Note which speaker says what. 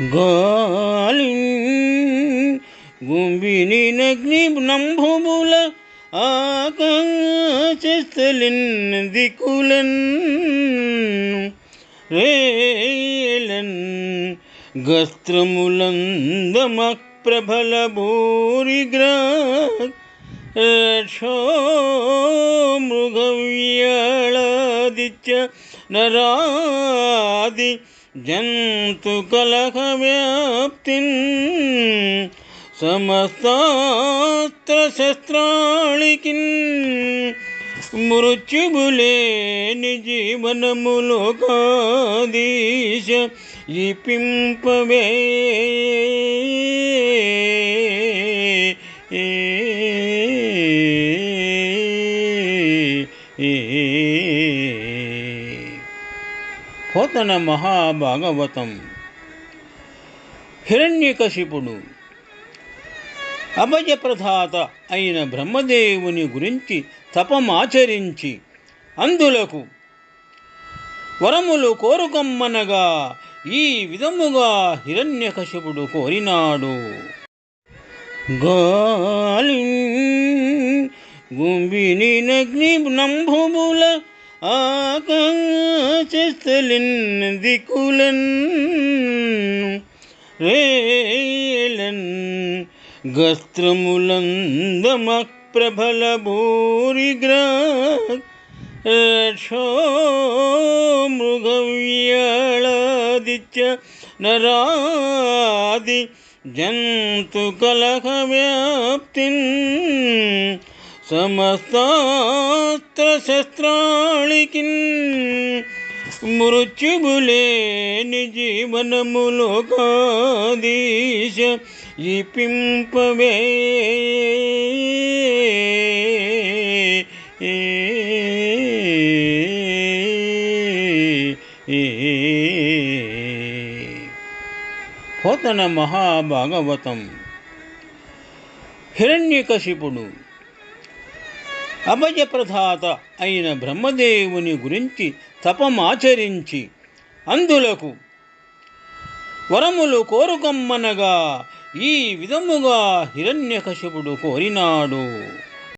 Speaker 1: గాలి గుంబిని నగ్ని నంభుముల ఆకాశస్థలిన్ దిక్కులన్ రేలన్ గస్త్రములందమ ప్రబల భూరిగ్రక్షో మృగవ్యాళాదిత్య నరాది జంతు కలహ వ్యాప్తిన్ సమస్తాస్త్ర శస్త్రాళికిన్ మృత్యుబులేని జీవనములోకాదీశ ఇపింపవే పోతన మహాభాగవతం. హిరణ్యకశిపుడు అభయప్రదాత అయిన బ్రహ్మదేవుని గురించి తపమాచరించి అందులకు వరములు కోరుకొమ్మనగా ఈ విధముగా హిరణ్యకశిపుడు కోరినాడు. గాలి గుంబిని నగ్ని నంభుముల ఆకాశస్థలిన్ దిక్కులన్ రేలన్ గస్త్రములందమ ప్రబల భూరిగ్రక్షో మృగవ్యాళాదిత్య నరాది జంతు కలహ వ్యాప్తిన్ సమస్తాస్త్ర శస్త్రాళికిన్ మృత్యుబులేని జీవనములోకాదీశ ఇపింపవే పోతన మహాభాగవతం. హిరణ్యకశిపుడు అభయప్రదాత అయిన బ్రహ్మదేవుని గురించి తపమాచరించి అందులకు వరములు కోరుకొమ్మనగా ఈ విధముగా హిరణ్యకశిపుడు కోరినాడు.